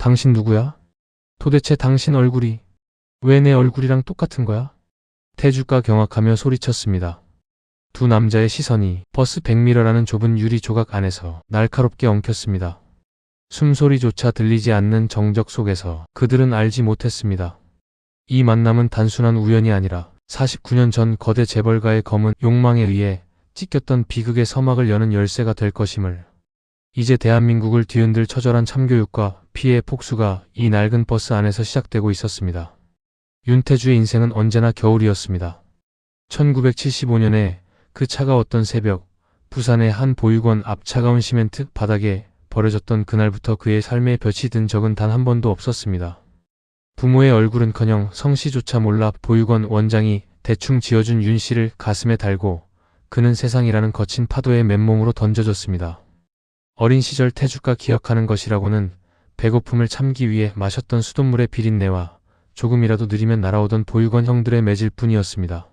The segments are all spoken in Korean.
당신 누구야? 도대체 당신 얼굴이 왜 내 얼굴이랑 똑같은 거야? 태주가 경악하며 소리쳤습니다. 두 남자의 시선이 버스 백미러라는 좁은 유리 조각 안에서 날카롭게 엉켰습니다. 숨소리조차 들리지 않는 정적 속에서 그들은 알지 못했습니다. 이 만남은 단순한 우연이 아니라 49년 전 거대 재벌가의 검은 욕망에 의해 찢겼던 비극의 서막을 여는 열쇠가 될 것임을. 이제 대한민국을 뒤흔들 처절한 참교육과 피해의 폭수가 이 낡은 버스 안에서 시작되고 있었습니다. 윤태주의 인생은 언제나 겨울이었습니다. 1975년에 그 차가웠던 새벽, 부산의 한 보육원 앞 차가운 시멘트 바닥에 버려졌던 그날부터 그의 삶에 볕이 든 적은 단 한 번도 없었습니다. 부모의 얼굴은커녕 성씨조차 몰라 보육원 원장이 대충 지어준 윤 씨를 가슴에 달고 그는 세상이라는 거친 파도에 맨몸으로 던져졌습니다. 어린 시절 태주가 기억하는 것이라고는 배고픔을 참기 위해 마셨던 수돗물의 비린내와 조금이라도 느리면 날아오던 보육원 형들의 매질 뿐이었습니다.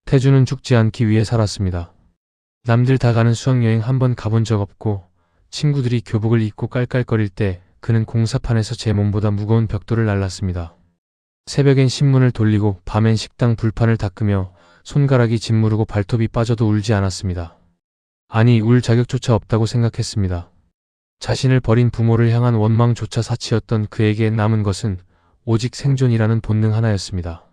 태주는 죽지 않기 위해 살았습니다. 남들 다 가는 수학여행 한번 가본 적 없고 친구들이 교복을 입고 깔깔거릴 때 그는 공사판에서 제 몸보다 무거운 벽돌을 날랐습니다. 새벽엔 신문을 돌리고 밤엔 식당 불판을 닦으며 손가락이 짓무르고 발톱이 빠져도 울지 않았습니다. 아니, 울 자격조차 없다고 생각했습니다. 자신을 버린 부모를 향한 원망조차 사치였던 그에게 남은 것은 오직 생존이라는 본능 하나였습니다.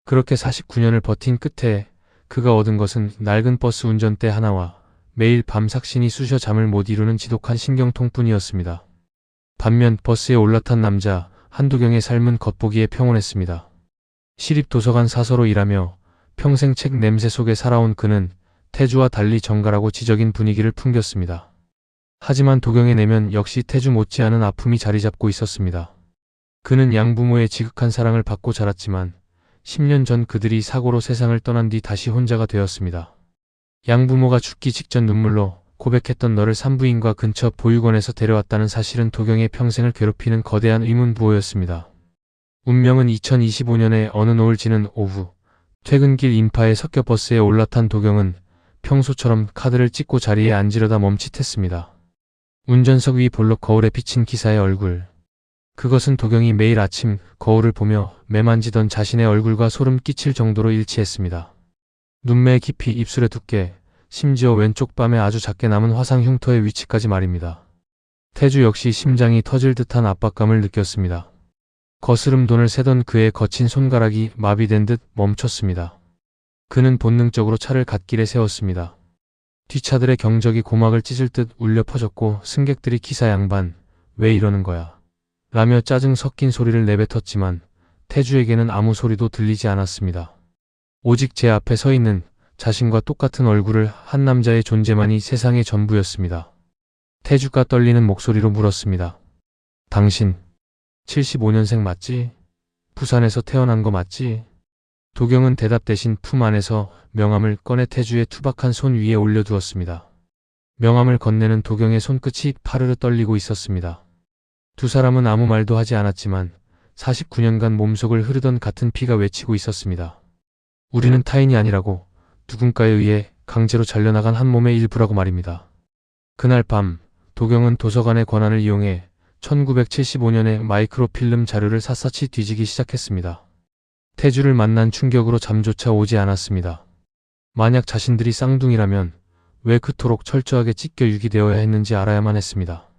그렇게 49년을 버틴 끝에 그가 얻은 것은 낡은 버스 운전대 하나와 매일 밤 삭신이 쑤셔 잠을 못 이루는 지독한 신경통뿐이었습니다. 반면 버스에 올라탄 남자 한두경의 삶은 겉보기에 평온했습니다. 시립도서관 사서로 일하며 평생 책 냄새 속에 살아온 그는 태주와 달리 정갈하고 지적인 분위기를 풍겼습니다. 하지만 도경의 내면 역시 태주 못지않은 아픔이 자리잡고 있었습니다. 그는 양부모의 지극한 사랑을 받고 자랐지만 10년 전 그들이 사고로 세상을 떠난 뒤 다시 혼자가 되었습니다. 양부모가 죽기 직전 눈물로 고백했던 너를 산부인과 근처 보육원에서 데려왔다는 사실은 도경의 평생을 괴롭히는 거대한 의문부호였습니다. 운명은 2025년의 어느 노을 지는 오후, 퇴근길 인파에 섞여 버스에 올라탄 도경은 평소처럼 카드를 찍고 자리에 앉으려다 멈칫했습니다. 운전석 위 볼록 거울에 비친 기사의 얼굴. 그것은 도경이 매일 아침 거울을 보며 매만지던 자신의 얼굴과 소름 끼칠 정도로 일치했습니다. 눈매 깊이, 입술의 두께, 심지어 왼쪽 뺨에 아주 작게 남은 화상 흉터의 위치까지 말입니다. 태주 역시 심장이 터질 듯한 압박감을 느꼈습니다. 거스름 돈을 세던 그의 거친 손가락이 마비된 듯 멈췄습니다. 그는 본능적으로 차를 갓길에 세웠습니다. 뒷차들의 경적이 고막을 찢을 듯 울려 퍼졌고 승객들이 기사 양반, 왜 이러는 거야? 라며 짜증 섞인 소리를 내뱉었지만 태주에게는 아무 소리도 들리지 않았습니다. 오직 제 앞에 서 있는 자신과 똑같은 얼굴을 한 남자의 존재만이 세상의 전부였습니다. 태주가 떨리는 목소리로 물었습니다. 당신 75년생 맞지? 부산에서 태어난 거 맞지? 도경은 대답 대신 품 안에서 명함을 꺼내 태주의 투박한 손 위에 올려두었습니다. 명함을 건네는 도경의 손끝이 파르르 떨리고 있었습니다. 두 사람은 아무 말도 하지 않았지만 49년간 몸속을 흐르던 같은 피가 외치고 있었습니다. 우리는 타인이 아니라고, 누군가에 의해 강제로 잘려나간 한 몸의 일부라고 말입니다. 그날 밤 도경은 도서관의 권한을 이용해 1975년의 마이크로필름 자료를 샅샅이 뒤지기 시작했습니다. 태주를 만난 충격으로 잠조차 오지 않았습니다. 만약 자신들이 쌍둥이라면 왜 그토록 철저하게 찢겨 유기되어야 했는지 알아야만 했습니다.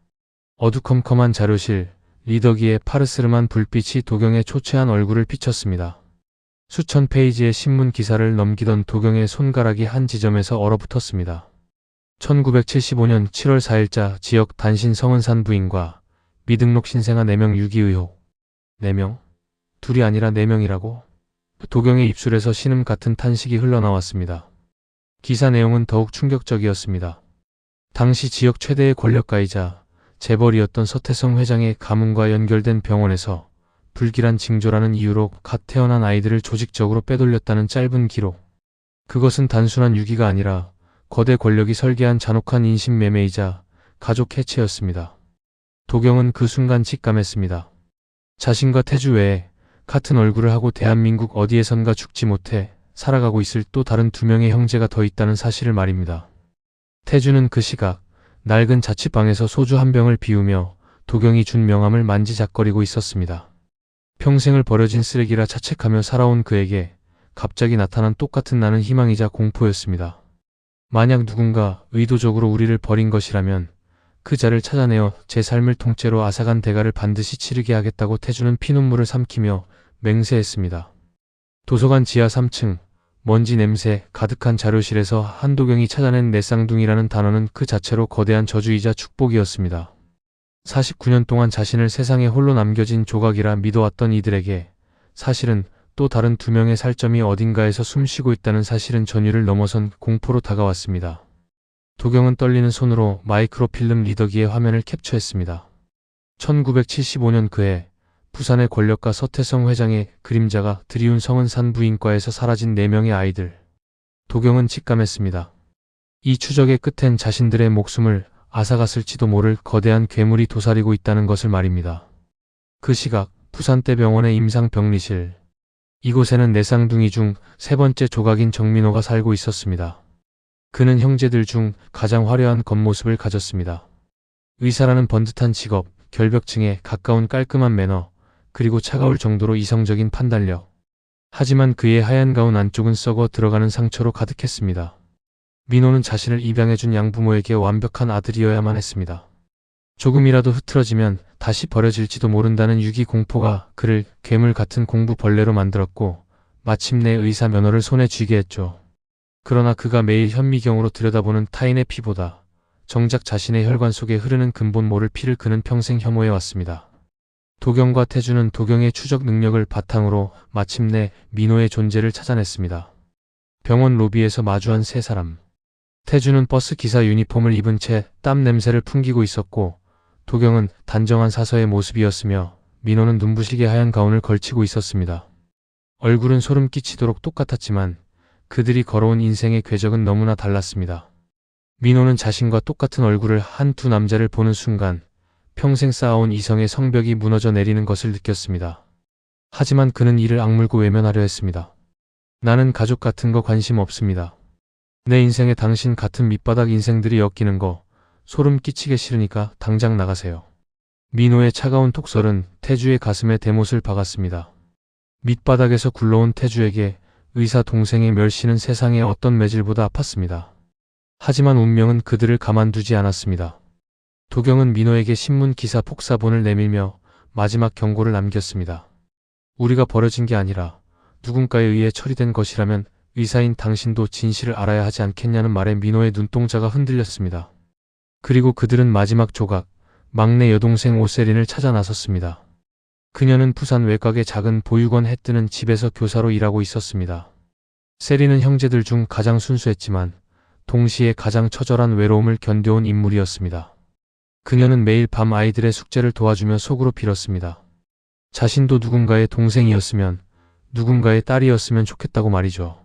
어두컴컴한 자료실, 리더기에 파르스름한 불빛이 도경의 초췌한 얼굴을 비쳤습니다. 수천 페이지의 신문 기사를 넘기던 도경의 손가락이 한 지점에서 얼어붙었습니다. 1975년 7월 4일자 지역 단신 성은산 부인과 미등록 신생아 4명 유기 의혹. 4명? 둘이 아니라 4명이라고? 도경의 입술에서 신음 같은 탄식이 흘러나왔습니다. 기사 내용은 더욱 충격적이었습니다. 당시 지역 최대의 권력가이자 재벌이었던 서태성 회장의 가문과 연결된 병원에서 불길한 징조라는 이유로 갓 태어난 아이들을 조직적으로 빼돌렸다는 짧은 기록. 그것은 단순한 유기가 아니라 거대 권력이 설계한 잔혹한 인신매매이자 가족 해체였습니다. 도경은 그 순간 직감했습니다. 자신과 태주 외에 같은 얼굴을 하고 대한민국 어디에선가 죽지 못해 살아가고 있을 또 다른 2명의 형제가 더 있다는 사실을 말입니다. 태주는 그 시각 낡은 자취방에서 소주 한 병을 비우며 도경이 준 명함을 만지작거리고 있었습니다. 평생을 버려진 쓰레기라 자책하며 살아온 그에게 갑자기 나타난 똑같은 나는 희망이자 공포였습니다. 만약 누군가 의도적으로 우리를 버린 것이라면 그 자를 찾아내어 제 삶을 통째로 앗아간 대가를 반드시 치르게 하겠다고 태주는 피눈물을 삼키며 맹세했습니다. 도서관 지하 3층, 먼지 냄새 가득한 자료실에서 한도경이 찾아낸 내 쌍둥이라는 단어는 그 자체로 거대한 저주이자 축복이었습니다. 49년 동안 자신을 세상에 홀로 남겨진 조각이라 믿어왔던 이들에게 사실은 또 다른 두 명의 살점이 어딘가에서 숨쉬고 있다는 사실은 전율을 넘어선 공포로 다가왔습니다. 도경은 떨리는 손으로 마이크로필름 리더기의 화면을 캡처했습니다. 1975년 그해 부산의 권력가 서태성 회장의 그림자가 드리운 성은 산부인과에서 사라진 4명의 아이들. 도경은 직감했습니다. 이 추적의 끝엔 자신들의 목숨을 앗아갔을지도 모를 거대한 괴물이 도사리고 있다는 것을 말입니다. 그 시각 부산대병원의 임상병리실. 이곳에는 4쌍둥이 중 3번째 조각인 정민호가 살고 있었습니다. 그는 형제들 중 가장 화려한 겉모습을 가졌습니다. 의사라는 번듯한 직업, 결벽증에 가까운 깔끔한 매너, 그리고 차가울 정도로 이성적인 판단력. 하지만 그의 하얀 가운 안쪽은 썩어 들어가는 상처로 가득했습니다. 민호는 자신을 입양해준 양부모에게 완벽한 아들이어야만 했습니다. 조금이라도 흐트러지면 다시 버려질지도 모른다는 유기 공포가 그를 괴물 같은 공부벌레로 만들었고 마침내 의사 면허를 손에 쥐게 했죠. 그러나 그가 매일 현미경으로 들여다보는 타인의 피보다 정작 자신의 혈관 속에 흐르는 근본 모를 피를 그는 평생 혐오해왔습니다. 도경과 태주는 도경의 추적 능력을 바탕으로 마침내 민호의 존재를 찾아냈습니다. 병원 로비에서 마주한 3사람. 태주는 버스 기사 유니폼을 입은 채 땀 냄새를 풍기고 있었고 도경은 단정한 사서의 모습이었으며 민호는 눈부시게 하얀 가운을 걸치고 있었습니다. 얼굴은 소름 끼치도록 똑같았지만 그들이 걸어온 인생의 궤적은 너무나 달랐습니다. 민호는 자신과 똑같은 얼굴을 한 두 남자를 보는 순간 평생 쌓아온 이성의 성벽이 무너져 내리는 것을 느꼈습니다. 하지만 그는 이를 악물고 외면하려 했습니다. 나는 가족 같은 거 관심 없습니다. 내 인생에 당신 같은 밑바닥 인생들이 엮이는 거 소름 끼치게 싫으니까 당장 나가세요. 민호의 차가운 톡설은 태주의 가슴에 대못을 박았습니다. 밑바닥에서 굴러온 태주에게 의사 동생의 멸시는 세상의 어떤 매질보다 아팠습니다. 하지만 운명은 그들을 가만두지 않았습니다. 도경은 민호에게 신문 기사 폭사본을 내밀며 마지막 경고를 남겼습니다. 우리가 버려진 게 아니라 누군가에 의해 처리된 것이라면 의사인 당신도 진실을 알아야 하지 않겠냐는 말에 민호의 눈동자가 흔들렸습니다. 그리고 그들은 마지막 조각, 막내 여동생 오세린을 찾아 나섰습니다. 그녀는 부산 외곽의 작은 보육원 해뜨는 집에서 교사로 일하고 있었습니다. 세린은 형제들 중 가장 순수했지만 동시에 가장 처절한 외로움을 견뎌온 인물이었습니다. 그녀는 매일 밤 아이들의 숙제를 도와주며 속으로 빌었습니다. 자신도 누군가의 동생이었으면, 누군가의 딸이었으면 좋겠다고 말이죠.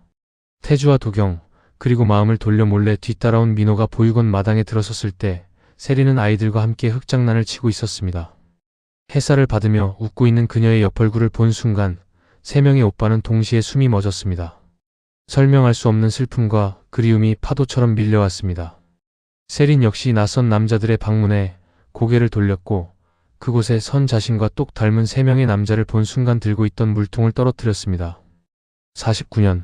태주와 도경, 그리고 마음을 돌려 몰래 뒤따라온 민호가 보육원 마당에 들어섰을 때 세린은 아이들과 함께 흙장난을 치고 있었습니다. 햇살을 받으며 웃고 있는 그녀의 옆얼굴을 본 순간 3명의 오빠는 동시에 숨이 멎었습니다. 설명할 수 없는 슬픔과 그리움이 파도처럼 밀려왔습니다. 세린 역시 낯선 남자들의 방문에 고개를 돌렸고 그곳에 선 자신과 똑 닮은 3명의 남자를 본 순간 들고 있던 물통을 떨어뜨렸습니다. 49년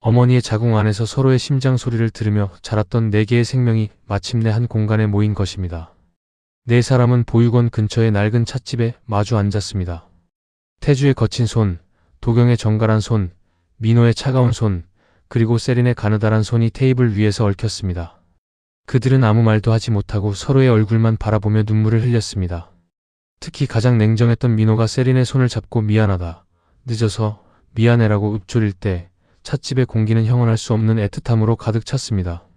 어머니의 자궁 안에서 서로의 심장 소리를 들으며 자랐던 4개의 생명이 마침내 한 공간에 모인 것입니다. 4사람은 보육원 근처의 낡은 찻집에 마주 앉았습니다. 태주의 거친 손, 도경의 정갈한 손, 민호의 차가운 손, 그리고 세린의 가느다란 손이 테이블 위에서 얽혔습니다. 그들은 아무 말도 하지 못하고 서로의 얼굴만 바라보며 눈물을 흘렸습니다. 특히 가장 냉정했던 민호가 세린의 손을 잡고 미안하다, 늦어서 미안해라고 읊조릴 때 찻집의 공기는 형언할 수 없는 애틋함으로 가득 찼습니다.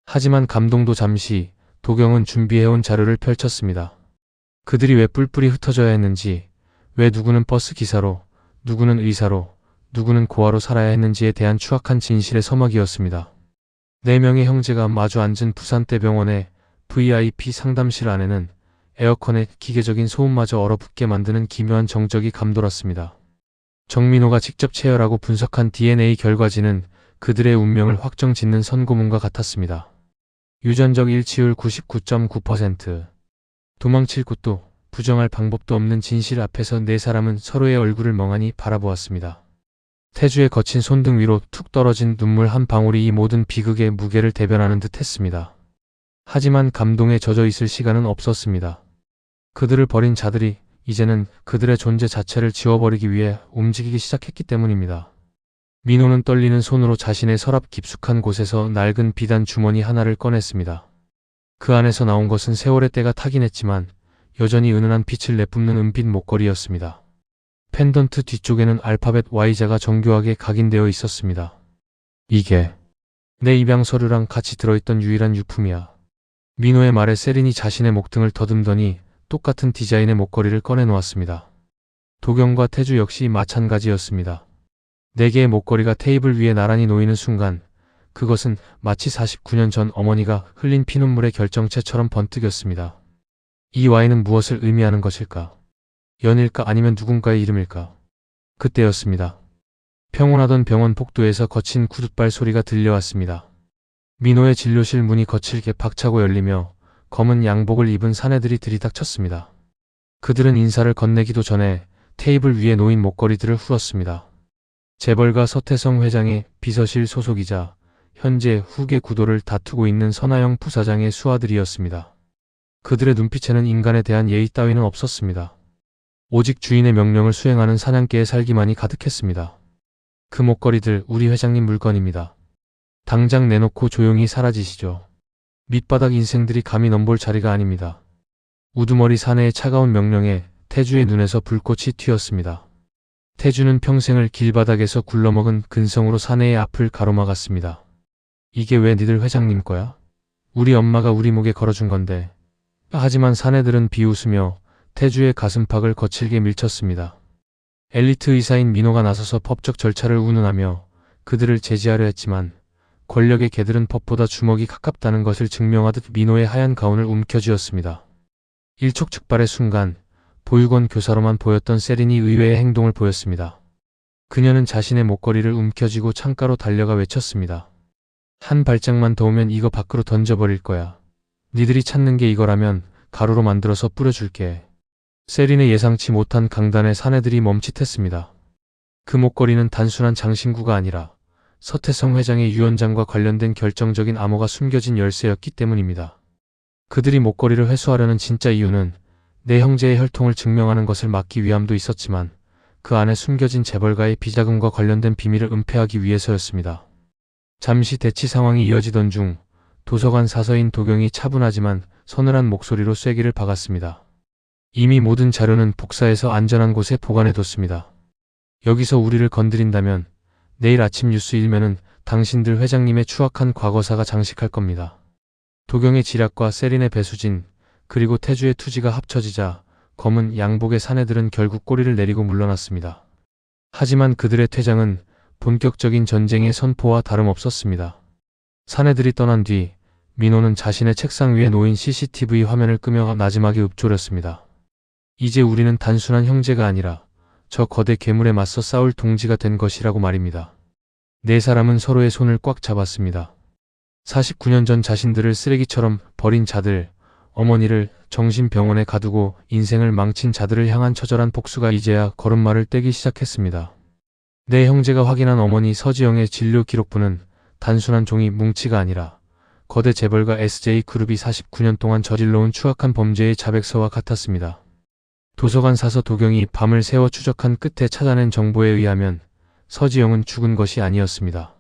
하지만 감동도 잠시, 도경은 준비해온 자료를 펼쳤습니다. 그들이 왜 뿔뿔이 흩어져야 했는지, 왜 누구는 버스 기사로, 누구는 의사로, 누구는 고아로 살아야 했는지에 대한 추악한 진실의 서막이었습니다. 4명의 형제가 마주 앉은 부산대병원의 VIP 상담실 안에는 에어컨에 기계적인 소음마저 얼어붙게 만드는 기묘한 정적이 감돌았습니다. 정민호가 직접 체열하고 분석한 DNA 결과지는 그들의 운명을 확정짓는 선고문과 같았습니다. 유전적 일치율 99.9%. 도망칠 곳도 부정할 방법도 없는 진실 앞에서 네 사람은 서로의 얼굴을 멍하니 바라보았습니다. 태주의 거친 손등 위로 툭 떨어진 눈물 한 방울이 이 모든 비극의 무게를 대변하는 듯 했습니다. 하지만 감동에 젖어 있을 시간은 없었습니다. 그들을 버린 자들이 이제는 그들의 존재 자체를 지워버리기 위해 움직이기 시작했기 때문입니다. 민호는 떨리는 손으로 자신의 서랍 깊숙한 곳에서 낡은 비단 주머니 하나를 꺼냈습니다. 그 안에서 나온 것은 세월의 때가 타긴 했지만 여전히 은은한 빛을 내뿜는 은빛 목걸이였습니다. 펜던트 뒤쪽에는 알파벳 Y자가 정교하게 각인되어 있었습니다. 이게 내 입양 서류랑 같이 들어있던 유일한 유품이야. 민호의 말에 세린이 자신의 목등을 더듬더니 똑같은 디자인의 목걸이를 꺼내놓았습니다. 도경과 태주 역시 마찬가지였습니다. 4개의 목걸이가 테이블 위에 나란히 놓이는 순간 그것은 마치 49년 전 어머니가 흘린 피눈물의 결정체처럼 번뜩였습니다. 이 Y는 무엇을 의미하는 것일까? 연일까 아니면 누군가의 이름일까? 그때였습니다. 평온하던 병원 복도에서 거친 구둣발 소리가 들려왔습니다. 민호의 진료실 문이 거칠게 박차고 열리며 검은 양복을 입은 사내들이 들이닥쳤습니다. 그들은 인사를 건네기도 전에 테이블 위에 놓인 목걸이들을 후었습니다. 재벌가 서태성 회장의 비서실 소속이자 현재 후계 구도를 다투고 있는 선하영 부사장의 수하들이었습니다. 그들의 눈빛에는 인간에 대한 예의 따위는 없었습니다. 오직 주인의 명령을 수행하는 사냥개의 살기만이 가득했습니다. 그 목걸이들 우리 회장님 물건입니다. 당장 내놓고 조용히 사라지시죠. 밑바닥 인생들이 감히 넘볼 자리가 아닙니다. 우두머리 사내의 차가운 명령에 태주의 눈에서 불꽃이 튀었습니다. 태주는 평생을 길바닥에서 굴러먹은 근성으로 사내의 앞을 가로막았습니다. 이게 왜 니들 회장님 거야? 우리 엄마가 우리 목에 걸어준 건데. 하지만 사내들은 비웃으며 태주의 가슴팍을 거칠게 밀쳤습니다. 엘리트 의사인 민호가 나서서 법적 절차를 운운하며 그들을 제지하려 했지만 권력의 개들은 법보다 주먹이 가깝다는 것을 증명하듯 민호의 하얀 가운을 움켜쥐었습니다. 일촉즉발의 순간 보육원 교사로만 보였던 세린이 의외의 행동을 보였습니다. 그녀는 자신의 목걸이를 움켜쥐고 창가로 달려가 외쳤습니다. 한 발짝만 더 오면 이거 밖으로 던져버릴 거야. 니들이 찾는 게 이거라면 가루로 만들어서 뿌려줄게. 세린의 예상치 못한 강단에 사내들이 멈칫했습니다. 그 목걸이는 단순한 장신구가 아니라 서태성 회장의 유언장과 관련된 결정적인 암호가 숨겨진 열쇠였기 때문입니다. 그들이 목걸이를 회수하려는 진짜 이유는 내 형제의 혈통을 증명하는 것을 막기 위함도 있었지만 그 안에 숨겨진 재벌가의 비자금과 관련된 비밀을 은폐하기 위해서였습니다. 잠시 대치 상황이 이어지던 중 도서관 사서인 도경이 차분하지만 서늘한 목소리로 쐐기를 박았습니다. 이미 모든 자료는 복사해서 안전한 곳에 보관해뒀습니다. 여기서 우리를 건드린다면 내일 아침 뉴스 일면은 당신들 회장님의 추악한 과거사가 장식할 겁니다. 도경의 지략과 세린의 배수진 그리고 태주의 투지가 합쳐지자 검은 양복의 사내들은 결국 꼬리를 내리고 물러났습니다. 하지만 그들의 퇴장은 본격적인 전쟁의 선포와 다름없었습니다. 사내들이 떠난 뒤 민호는 자신의 책상 위에 놓인 CCTV 화면을 끄며 나지막이 읊조렸습니다. 이제 우리는 단순한 형제가 아니라 저 거대 괴물에 맞서 싸울 동지가 된 것이라고 말입니다. 네 사람은 서로의 손을 꽉 잡았습니다. 49년 전 자신들을 쓰레기처럼 버린 자들, 어머니를 정신병원에 가두고 인생을 망친 자들을 향한 처절한 복수가 이제야 걸음마를 떼기 시작했습니다. 내 형제가 확인한 어머니 서지영의 진료 기록부는 단순한 종이 뭉치가 아니라 거대 재벌가 SJ그룹이 49년 동안 저질러온 추악한 범죄의 자백서와 같았습니다. 도서관 사서 도경이 밤을 새워 추적한 끝에 찾아낸 정보에 의하면 서지영은 죽은 것이 아니었습니다.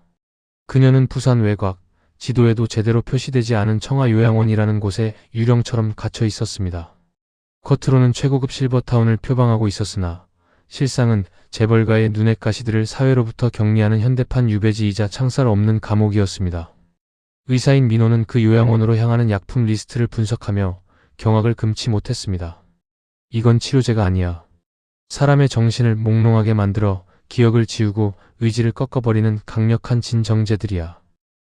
그녀는 부산 외곽, 지도에도 제대로 표시되지 않은 청하요양원이라는 곳에 유령처럼 갇혀 있었습니다. 겉으로는 최고급 실버타운을 표방하고 있었으나 실상은 재벌가의 눈엣 가시들을 사회로부터 격리하는 현대판 유배지이자 창살 없는 감옥이었습니다. 의사인 민호는 그 요양원으로 향하는 약품 리스트를 분석하며 경악을 금치 못했습니다. 이건 치료제가 아니야. 사람의 정신을 몽롱하게 만들어 기억을 지우고 의지를 꺾어버리는 강력한 진정제들이야.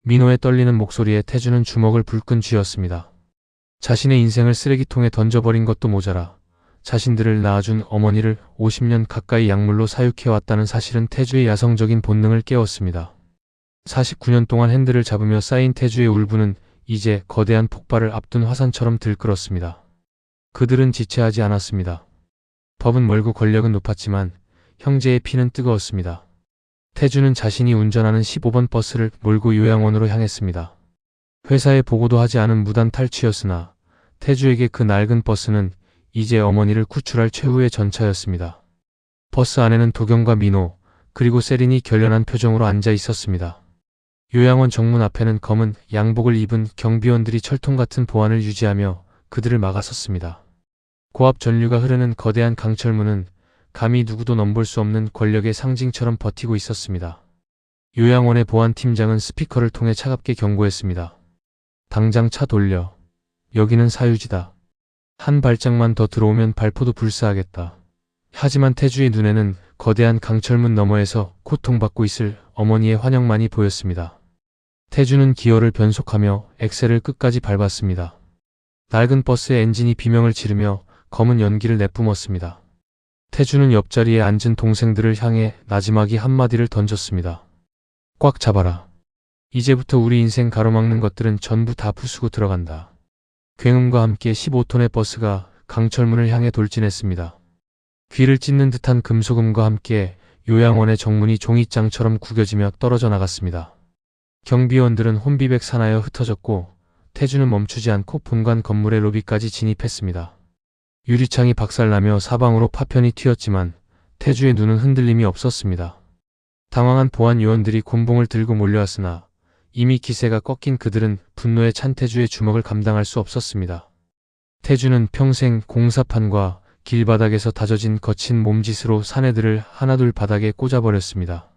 민호의 떨리는 목소리에 태주는 주먹을 불끈 쥐었습니다. 자신의 인생을 쓰레기통에 던져버린 것도 모자라 자신들을 낳아준 어머니를 50년 가까이 약물로 사육해왔다는 사실은 태주의 야성적인 본능을 깨웠습니다. 49년 동안 핸들을 잡으며 쌓인 태주의 울분은 이제 거대한 폭발을 앞둔 화산처럼 들끓었습니다. 그들은 지체하지 않았습니다. 법은 멀고 권력은 높았지만 형제의 피는 뜨거웠습니다. 태주는 자신이 운전하는 15번 버스를 몰고 요양원으로 향했습니다. 회사에 보고도 하지 않은 무단 탈취였으나 태주에게 그 낡은 버스는 이제 어머니를 구출할 최후의 전차였습니다. 버스 안에는 도경과 민호, 그리고 세린이 결연한 표정으로 앉아 있었습니다. 요양원 정문 앞에는 검은 양복을 입은 경비원들이 철통 같은 보안을 유지하며 그들을 막아섰습니다. 고압 전류가 흐르는 거대한 강철문은 감히 누구도 넘볼 수 없는 권력의 상징처럼 버티고 있었습니다. 요양원의 보안팀장은 스피커를 통해 차갑게 경고했습니다. 당장 차 돌려. 여기는 사유지다. 한 발짝만 더 들어오면 발포도 불사하겠다. 하지만 태주의 눈에는 거대한 강철문 너머에서 고통받고 있을 어머니의 환영만이 보였습니다. 태주는 기어를 변속하며 엑셀을 끝까지 밟았습니다. 낡은 버스의 엔진이 비명을 지르며 검은 연기를 내뿜었습니다. 태주는 옆자리에 앉은 동생들을 향해 나지막이 한마디를 던졌습니다. 꽉 잡아라. 이제부터 우리 인생 가로막는 것들은 전부 다 부수고 들어간다. 굉음과 함께 15톤의 버스가 강철문을 향해 돌진했습니다. 귀를 찢는 듯한 금속음과 함께 요양원의 정문이 종이장처럼 구겨지며 떨어져 나갔습니다. 경비원들은 혼비백 사나여 흩어졌고 태주는 멈추지 않고 본관 건물의 로비까지 진입했습니다. 유리창이 박살나며 사방으로 파편이 튀었지만 태주의 눈은 흔들림이 없었습니다. 당황한 보안 요원들이 곤봉을 들고 몰려왔으나 이미 기세가 꺾인 그들은 분노에 찬 태주의 주먹을 감당할 수 없었습니다. 태주는 평생 공사판과 길바닥에서 다져진 거친 몸짓으로 사내들을 하나둘 바닥에 꽂아버렸습니다.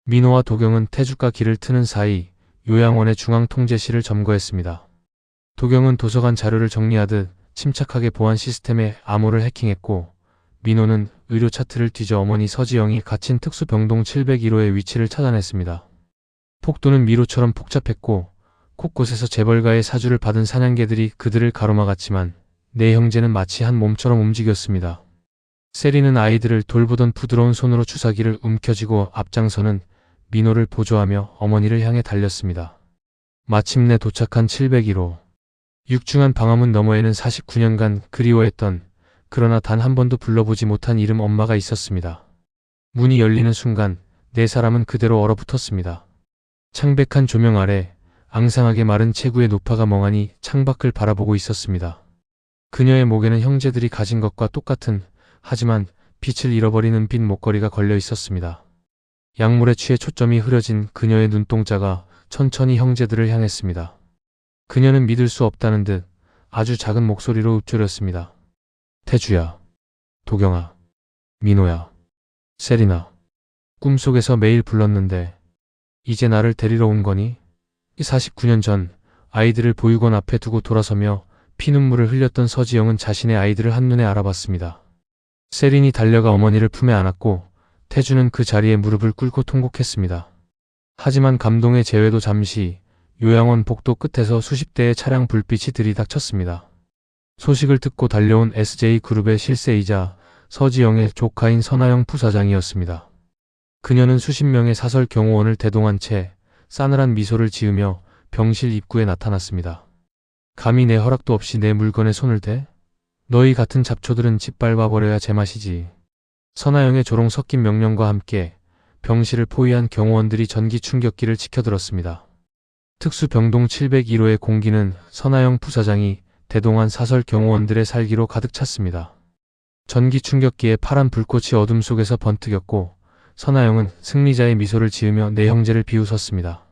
민호와 도경은 태주가 길을 트는 사이 요양원의 중앙통제실을 점거했습니다. 도경은 도서관 자료를 정리하듯 침착하게 보안 시스템에 암호를 해킹했고 민호는 의료 차트를 뒤져 어머니 서지영이 갇힌 특수병동 701호의 위치를 찾아냈습니다. 폭도는 미로처럼 복잡했고 곳곳에서 재벌가의 사주를 받은 사냥개들이 그들을 가로막았지만 네 형제는 마치 한 몸처럼 움직였습니다. 세리는 아이들을 돌보던 부드러운 손으로 주사기를 움켜쥐고 앞장서는 민호를 보조하며 어머니를 향해 달렸습니다. 마침내 도착한 701호. 육중한 방화문 너머에는 49년간 그리워했던 그러나 단 한 번도 불러보지 못한 이름 엄마가 있었습니다. 문이 열리는 순간 네 사람은 그대로 얼어붙었습니다. 창백한 조명 아래 앙상하게 마른 체구의 노파가 멍하니 창밖을 바라보고 있었습니다. 그녀의 목에는 형제들이 가진 것과 똑같은 하지만 빛을 잃어버리는 빈 목걸이가 걸려 있었습니다. 약물에 취해 초점이 흐려진 그녀의 눈동자가 천천히 형제들을 향했습니다. 그녀는 믿을 수 없다는 듯 아주 작은 목소리로 읊조렸습니다. 태주야, 도경아, 민호야, 세리나. 꿈속에서 매일 불렀는데 이제 나를 데리러 온 거니? 49년 전 아이들을 보육원 앞에 두고 돌아서며 피눈물을 흘렸던 서지영은 자신의 아이들을 한눈에 알아봤습니다. 세린이 달려가 어머니를 품에 안았고 태주는 그 자리에 무릎을 꿇고 통곡했습니다. 하지만 감동의 재회도 잠시 요양원 복도 끝에서 수십 대의 차량 불빛이 들이닥쳤습니다. 소식을 듣고 달려온 SJ그룹의 실세이자 서지영의 조카인 선아영 부사장이었습니다. 그녀는 수십 명의 사설 경호원을 대동한 채 싸늘한 미소를 지으며 병실 입구에 나타났습니다. 감히 내 허락도 없이 내 물건에 손을 대? 너희 같은 잡초들은 짓밟아버려야 제맛이지. 선아영의 조롱 섞인 명령과 함께 병실을 포위한 경호원들이 전기 충격기를 치켜들었습니다. 특수병동 701호의 공기는 선아영 부사장이 대동한 사설 경호원들의 살기로 가득 찼습니다. 전기 충격기의 파란 불꽃이 어둠 속에서 번뜩였고 선아영은 승리자의 미소를 지으며 네 형제를 비웃었습니다.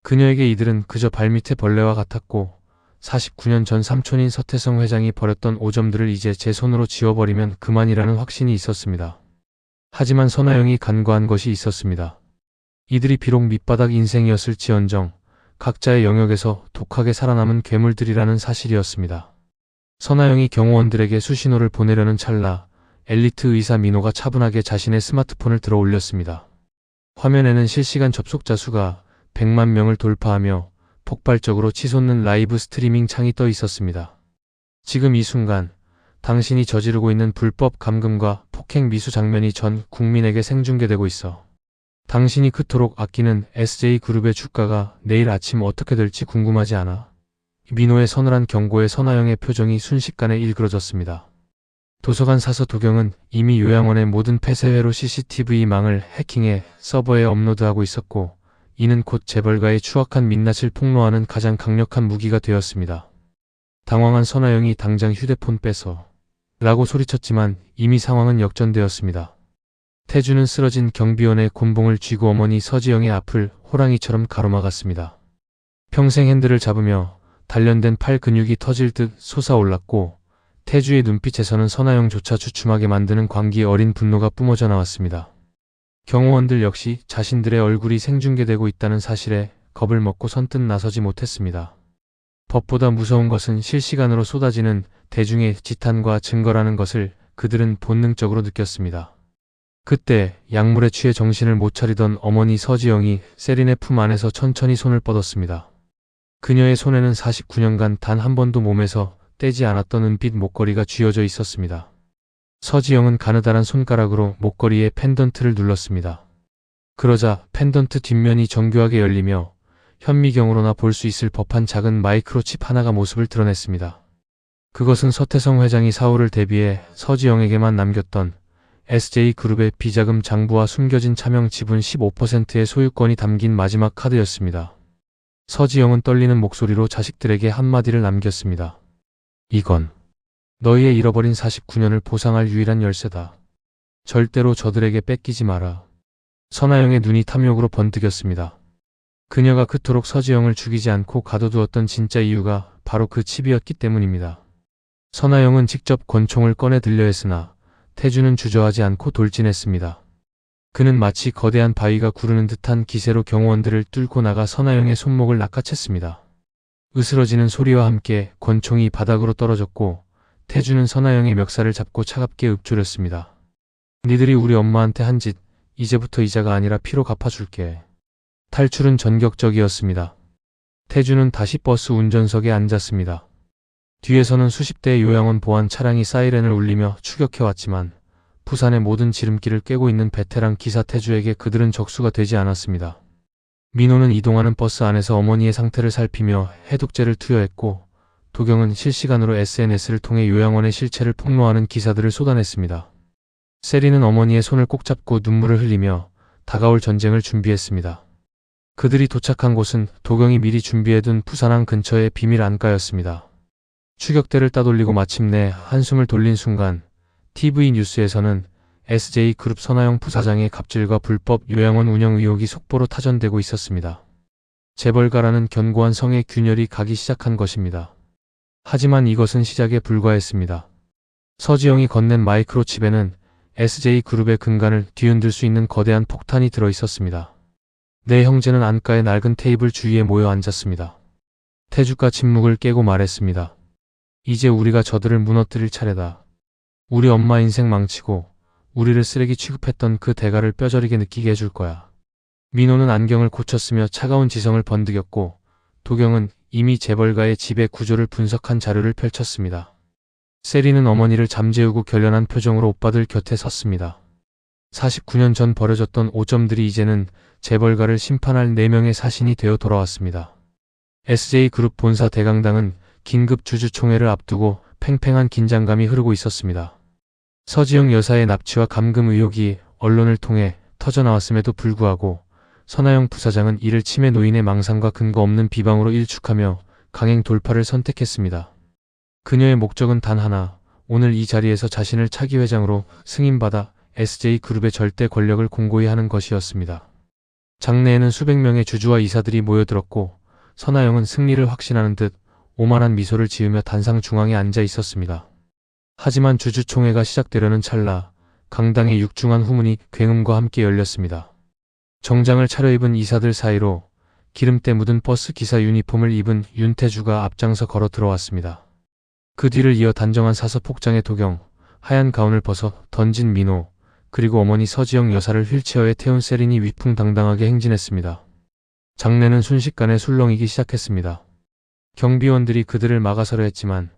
그녀에게 이들은 그저 발밑의 벌레와 같았고 49년 전 삼촌인 서태성 회장이 버렸던 오점들을 이제 제 손으로 지워버리면 그만이라는 확신이 있었습니다. 하지만 선아영이 간과한 것이 있었습니다. 이들이 비록 밑바닥 인생이었을지언정 각자의 영역에서 독하게 살아남은 괴물들이라는 사실이었습니다. 선아영이 경호원들에게 수신호를 보내려는 찰나 엘리트 의사 민호가 차분하게 자신의 스마트폰을 들어 올렸습니다. 화면에는 실시간 접속자 수가 100만 명을 돌파하며 폭발적으로 치솟는 라이브 스트리밍 창이 떠 있었습니다. 지금 이 순간 당신이 저지르고 있는 불법 감금과 폭행 미수 장면이 전 국민에게 생중계되고 있어. 당신이 그토록 아끼는 SJ그룹의 주가가 내일 아침 어떻게 될지 궁금하지 않아? 민호의 서늘한 경고에 선아영의 표정이 순식간에 일그러졌습니다. 도서관 사서 도경은 이미 요양원의 모든 폐쇄회로 CCTV망을 해킹해 서버에 업로드하고 있었고, 이는 곧 재벌가의 추악한 민낯을 폭로하는 가장 강력한 무기가 되었습니다. 당황한 선아영이 당장 휴대폰 빼서 라고 소리쳤지만 이미 상황은 역전되었습니다. 태주는 쓰러진 경비원의 곤봉을 쥐고 어머니 서지영의 앞을 호랑이처럼 가로막았습니다. 평생 핸들을 잡으며 단련된 팔 근육이 터질 듯 솟아올랐고, 태주의 눈빛에서는 선아영조차 주춤하게 만드는 광기 어린 분노가 뿜어져 나왔습니다. 경호원들 역시 자신들의 얼굴이 생중계되고 있다는 사실에 겁을 먹고 선뜻 나서지 못했습니다. 법보다 무서운 것은 실시간으로 쏟아지는 대중의 지탄과 증거라는 것을 그들은 본능적으로 느꼈습니다. 그때 약물에 취해 정신을 못 차리던 어머니 서지영이 세린의 품 안에서 천천히 손을 뻗었습니다. 그녀의 손에는 49년간 단 한 번도 몸에서 떼지 않았던 은빛 목걸이가 쥐어져 있었습니다. 서지영은 가느다란 손가락으로 목걸이의 펜던트를 눌렀습니다. 그러자 펜던트 뒷면이 정교하게 열리며 현미경으로나 볼 수 있을 법한 작은 마이크로칩 하나가 모습을 드러냈습니다. 그것은 서태성 회장이 사후를 대비해 서지영에게만 남겼던 SJ그룹의 비자금 장부와 숨겨진 차명 지분 15%의 소유권이 담긴 마지막 카드였습니다. 서지영은 떨리는 목소리로 자식들에게 한마디를 남겼습니다. 이건 너희의 잃어버린 49년을 보상할 유일한 열쇠다. 절대로 저들에게 뺏기지 마라. 선아영의 눈이 탐욕으로 번뜩였습니다. 그녀가 그토록 서지영을 죽이지 않고 가둬두었던 진짜 이유가 바로 그 칩이었기 때문입니다. 선아영은 직접 권총을 꺼내 들려 했으나 태주는 주저하지 않고 돌진했습니다. 그는 마치 거대한 바위가 구르는 듯한 기세로 경호원들을 뚫고 나가 선아영의 손목을 낚아챘습니다. 으스러지는 소리와 함께 권총이 바닥으로 떨어졌고, 태주는 선아영의 멱살을 잡고 차갑게 읊조렸습니다. 니들이 우리 엄마한테 한 짓, 이제부터 이자가 아니라 피로 갚아줄게. 탈출은 전격적이었습니다. 태주는 다시 버스 운전석에 앉았습니다. 뒤에서는 수십 대의 요양원 보안 차량이 사이렌을 울리며 추격해왔지만 부산의 모든 지름길을 꿰고 있는 베테랑 기사 태주에게 그들은 적수가 되지 않았습니다. 민호는 이동하는 버스 안에서 어머니의 상태를 살피며 해독제를 투여했고, 도경은 실시간으로 SNS를 통해 요양원의 실체를 폭로하는 기사들을 쏟아냈습니다. 세리는 어머니의 손을 꼭 잡고 눈물을 흘리며 다가올 전쟁을 준비했습니다. 그들이 도착한 곳은 도경이 미리 준비해둔 부산항 근처의 비밀 안가였습니다. 추격대를 따돌리고 마침내 한숨을 돌린 순간 TV 뉴스에서는 SJ그룹 선아영 부사장의 갑질과 불법 요양원 운영 의혹이 속보로 타전되고 있었습니다. 재벌가라는 견고한 성의 균열이 가기 시작한 것입니다. 하지만 이것은 시작에 불과했습니다. 서지영이 건넨 마이크로칩에는 SJ그룹의 근간을 뒤흔들 수 있는 거대한 폭탄이 들어있었습니다. 내 형제는 안가의 낡은 테이블 주위에 모여 앉았습니다. 태주가 침묵을 깨고 말했습니다. 이제 우리가 저들을 무너뜨릴 차례다. 우리 엄마 인생 망치고 우리를 쓰레기 취급했던 그 대가를 뼈저리게 느끼게 해줄 거야. 민호는 안경을 고쳤으며 차가운 지성을 번득였고, 도경은 이미 재벌가의 지배 구조를 분석한 자료를 펼쳤습니다. 세리는 어머니를 잠재우고 결연한 표정으로 오빠들 곁에 섰습니다. 49년 전 버려졌던 오점들이 이제는 재벌가를 심판할 4명의 사신이 되어 돌아왔습니다. SJ그룹 본사 대강당은 긴급 주주총회를 앞두고 팽팽한 긴장감이 흐르고 있었습니다. 서지영 여사의 납치와 감금 의혹이 언론을 통해 터져나왔음에도 불구하고 선아영 부사장은 이를 치매 노인의 망상과 근거 없는 비방으로 일축하며 강행 돌파를 선택했습니다. 그녀의 목적은 단 하나, 오늘 이 자리에서 자신을 차기 회장으로 승인받아 SJ그룹의 절대 권력을 공고히 하는 것이었습니다. 장내에는 수백 명의 주주와 이사들이 모여들었고, 선아영은 승리를 확신하는 듯 오만한 미소를 지으며 단상 중앙에 앉아 있었습니다. 하지만 주주총회가 시작되려는 찰나 강당의 육중한 후문이 굉음과 함께 열렸습니다. 정장을 차려입은 이사들 사이로 기름때 묻은 버스 기사 유니폼을 입은 윤태주가 앞장서 걸어 들어왔습니다. 그 뒤를 이어 단정한 사서복장의 도경, 하얀 가운을 벗어 던진 민호, 그리고 어머니 서지영 여사를 휠체어에 태운 세린이 위풍당당하게 행진했습니다. 장내는 순식간에 술렁이기 시작했습니다. 경비원들이 그들을 막아서려 했지만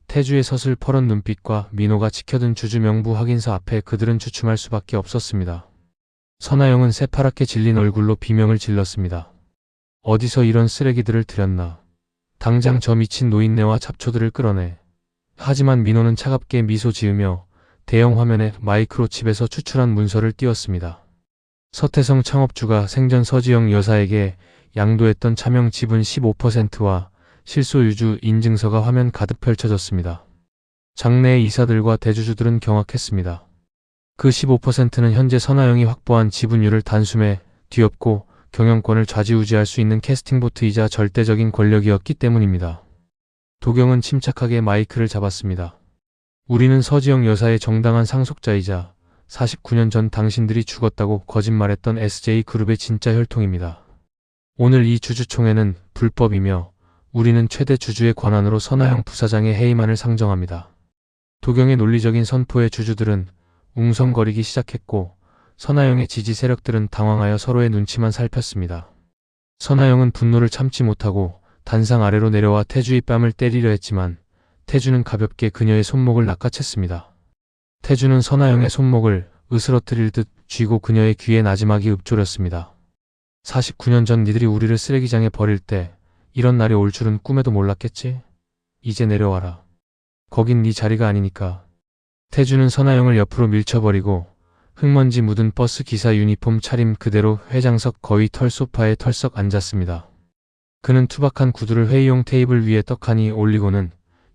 태주의 서슬퍼런 눈빛과 민호가 지켜든 주주 명부 확인서 앞에 그들은 주춤할 수밖에 없었습니다. 선아영은 새파랗게 질린 얼굴로 비명을 질렀습니다. 어디서 이런 쓰레기들을 들였나. 당장 저 미친 노인네와 잡초들을 끌어내. 하지만 민호는 차갑게 미소 지으며 대형 화면에 마이크로칩에서 추출한 문서를 띄웠습니다. 서태성 창업주가 생전 서지영 여사에게 양도했던 차명 지분 15%와 실소유주 인증서가 화면 가득 펼쳐졌습니다. 장내의 이사들과 대주주들은 경악했습니다. 그 15%는 현재 선하영이 확보한 지분율을 단숨에 뒤엎고 경영권을 좌지우지할 수 있는 캐스팅보트이자 절대적인 권력이었기 때문입니다. 도경은 침착하게 마이크를 잡았습니다. 우리는 서지영 여사의 정당한 상속자이자 49년 전 당신들이 죽었다고 거짓말했던 SJ그룹의 진짜 혈통입니다. 오늘 이 주주총회는 불법이며 우리는 최대 주주의 권한으로 선하영 부사장의 해임안을 상정합니다. 도경의 논리적인 선포에 주주들은 웅성거리기 시작했고 선하영의 지지 세력들은 당황하여 서로의 눈치만 살폈습니다. 선하영은 분노를 참지 못하고 단상 아래로 내려와 태주의 뺨을 때리려 했지만 태주는 가볍게 그녀의 손목을 낚아챘습니다. 태주는 선하영의 손목을 으스러뜨릴 듯 쥐고 그녀의 귀에 나지막이 읊조렸습니다. 49년 전 니들이 우리를 쓰레기장에 버릴 때 이런 날이 올 줄은 꿈에도 몰랐겠지? 이제 내려와라. 거긴 네 자리가 아니니까. 태주는 선하영을 옆으로 밀쳐버리고 흙먼지 묻은 버스 기사 유니폼 차림 그대로 회장석 거의 털 소파에 털썩 앉았습니다. 그는 투박한 구두를 회의용 테이블 위에 떡하니 올리고는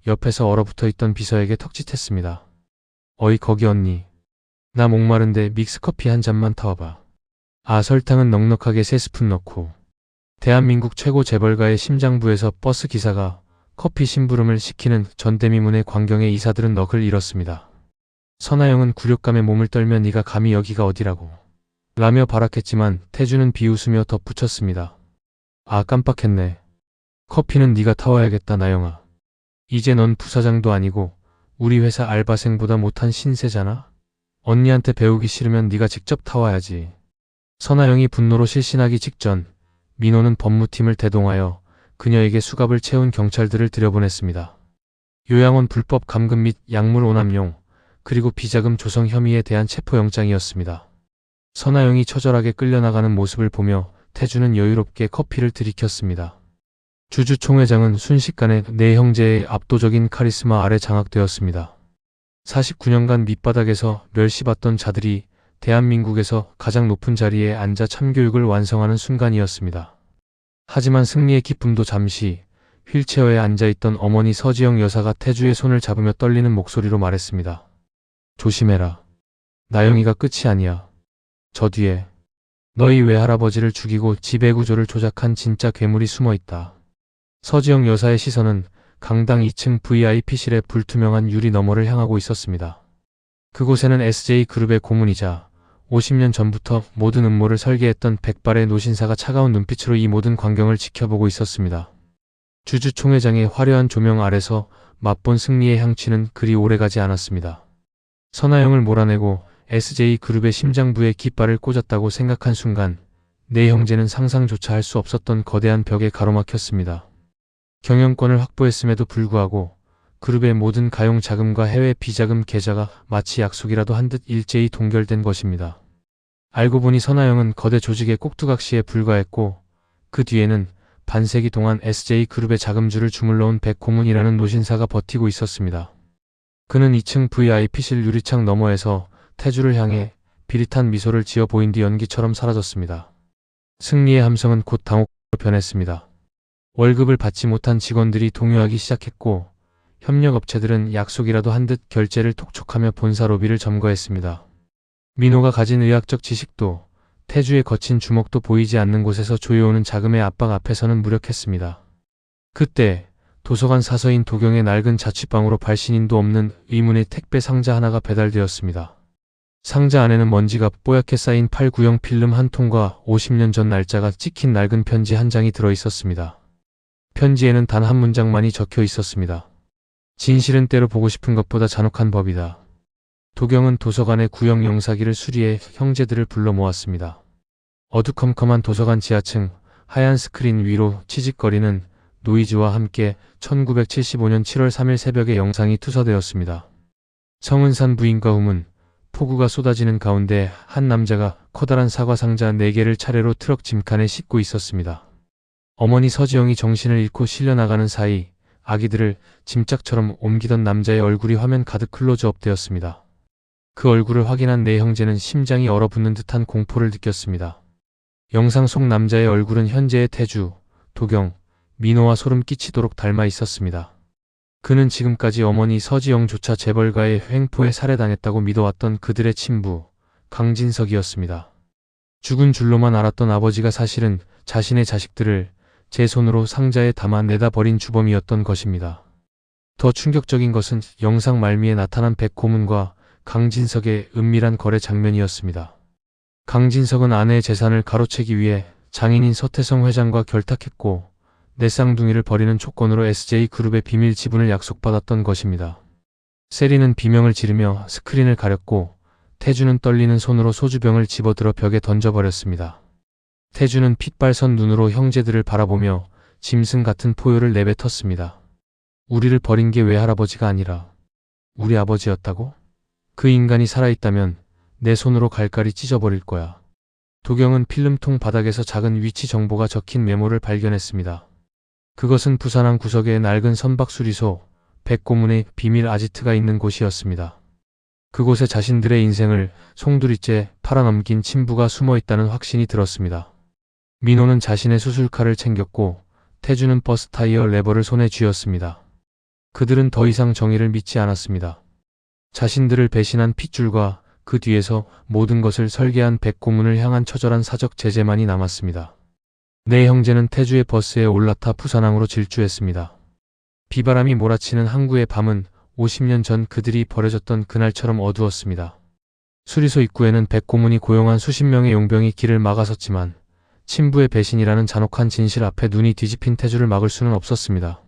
옆에서 얼어붙어있던 비서에게 턱짓했습니다. 어이 거기 언니. 나 목마른데 믹스커피 한 잔만 타와봐. 아 설탕은 넉넉하게 3스푼 넣고. 대한민국 최고 재벌가의 심장부에서 버스 기사가 커피 심부름을 시키는 전대미문의 광경에 이사들은 넋을 잃었습니다. 선하영은 굴욕감에 몸을 떨며 네가 감히 여기가 어디라고 라며 발악했지만 태주는 비웃으며 덧붙였습니다. 아 깜빡했네. 커피는 네가 타와야겠다 나영아. 이제 넌 부사장도 아니고 우리 회사 알바생보다 못한 신세잖아. 언니한테 배우기 싫으면 네가 직접 타와야지. 선하영이 분노로 실신하기 직전 민호는 법무팀을 대동하여 그녀에게 수갑을 채운 경찰들을 들여보냈습니다. 요양원 불법 감금 및 약물 오남용 그리고 비자금 조성 혐의에 대한 체포영장이었습니다. 선하영이 처절하게 끌려나가는 모습을 보며 태주는 여유롭게 커피를 들이켰습니다. 주주총회장은 순식간에 네 형제의 압도적인 카리스마 아래 장악되었습니다. 49년간 밑바닥에서 멸시받던 자들이 대한민국에서 가장 높은 자리에 앉아 참교육을 완성하는 순간이었습니다. 하지만 승리의 기쁨도 잠시 휠체어에 앉아있던 어머니 서지영 여사가 태주의 손을 잡으며 떨리는 목소리로 말했습니다. 조심해라. 나영이가 끝이 아니야. 저 뒤에 너희 외할아버지를 죽이고 지배구조를 조작한 진짜 괴물이 숨어있다. 서지영 여사의 시선은 강당 2층 VIP실의 불투명한 유리 너머를 향하고 있었습니다. 그곳에는 SJ그룹의 고문이자 50년 전부터 모든 음모를 설계했던 백발의 노신사가 차가운 눈빛으로 이 모든 광경을 지켜보고 있었습니다. 주주총회장의 화려한 조명 아래서 맛본 승리의 향취는 그리 오래가지 않았습니다. 선하영을 몰아내고 SJ그룹의 심장부에 깃발을 꽂았다고 생각한 순간 네 형제는 상상조차 할 수 없었던 거대한 벽에 가로막혔습니다. 경영권을 확보했음에도 불구하고 그룹의 모든 가용 자금과 해외 비자금 계좌가 마치 약속이라도 한 듯 일제히 동결된 것입니다. 알고 보니 선하영은 거대 조직의 꼭두각시에 불과했고 그 뒤에는 반세기 동안 SJ그룹의 자금주를 주물러온 백고문이라는 노신사가 버티고 있었습니다. 그는 2층 VIP실 유리창 너머에서 태주를 향해 비릿한 미소를 지어 보인 뒤 연기처럼 사라졌습니다. 승리의 함성은 곧 당혹으로 변했습니다. 월급을 받지 못한 직원들이 동요하기 시작했고 협력업체들은 약속이라도 한 듯 결제를 톡촉하며 본사 로비를 점거했습니다. 민호가 가진 의학적 지식도 태주의 거친 주먹도 보이지 않는 곳에서 조여오는 자금의 압박 앞에서는 무력했습니다. 그때 도서관 사서인 도경의 낡은 자취방으로 발신인도 없는 의문의 택배 상자 하나가 배달되었습니다. 상자 안에는 먼지가 뽀얗게 쌓인 8구형 필름 한 통과 50년 전 날짜가 찍힌 낡은 편지 한 장이 들어있었습니다. 편지에는 단 한 문장만이 적혀 있었습니다. 진실은 때로 보고 싶은 것보다 잔혹한 법이다. 도경은 도서관의 구형 영사기를 수리해 형제들을 불러 모았습니다. 어두컴컴한 도서관 지하층 하얀 스크린 위로 치직거리는 노이즈와 함께 1975년 7월 3일 새벽에 영상이 투서되었습니다. 성은산 부인과 후문, 폭우가 쏟아지는 가운데 한 남자가 커다란 사과 상자 4개를 차례로 트럭 짐칸에 싣고 있었습니다. 어머니 서지영이 정신을 잃고 실려나가는 사이 아기들을 짐짝처럼 옮기던 남자의 얼굴이 화면 가득 클로즈업 되었습니다. 그 얼굴을 확인한 내 형제는 심장이 얼어붙는 듯한 공포를 느꼈습니다. 영상 속 남자의 얼굴은 현재의 태주, 도경, 민호와 소름 끼치도록 닮아 있었습니다. 그는 지금까지 어머니 서지영조차 재벌가의 횡포에 살해당했다고 믿어왔던 그들의 친부, 강진석이었습니다. 죽은 줄로만 알았던 아버지가 사실은 자신의 자식들을 제 손으로 상자에 담아 내다 버린 주범이었던 것입니다. 더 충격적인 것은 영상 말미에 나타난 백고문과 강진석의 은밀한 거래 장면이었습니다. 강진석은 아내의 재산을 가로채기 위해 장인인 서태성 회장과 결탁했고 내 쌍둥이를 버리는 조건으로 SJ그룹의 비밀 지분을 약속받았던 것입니다. 세리는 비명을 지르며 스크린을 가렸고 태주는 떨리는 손으로 소주병을 집어들어 벽에 던져버렸습니다. 태주는 핏발선 눈으로 형제들을 바라보며 짐승 같은 포효를 내뱉었습니다. 우리를 버린 게 외할아버지가 아니라 우리 아버지였다고? 그 인간이 살아있다면 내 손으로 갈갈이 찢어버릴 거야. 도경은 필름통 바닥에서 작은 위치 정보가 적힌 메모를 발견했습니다. 그것은 부산 한 구석의 낡은 선박수리소, 백고문의 비밀 아지트가 있는 곳이었습니다. 그곳에 자신들의 인생을 송두리째 팔아넘긴 친부가 숨어있다는 확신이 들었습니다. 민호는 자신의 수술칼을 챙겼고 태주는 버스 타이어 레버를 손에 쥐었습니다. 그들은 더 이상 정의를 믿지 않았습니다. 자신들을 배신한 핏줄과 그 뒤에서 모든 것을 설계한 백고문을 향한 처절한 사적 제재만이 남았습니다. 내 형제는 태주의 버스에 올라타 부산항으로 질주했습니다. 비바람이 몰아치는 항구의 밤은 50년 전 그들이 버려졌던 그날처럼 어두웠습니다. 수리소 입구에는 백고문이 고용한 수십 명의 용병이 길을 막아섰지만 친부의 배신이라는 잔혹한 진실 앞에 눈이 뒤집힌 태주를 막을 수는 없었습니다.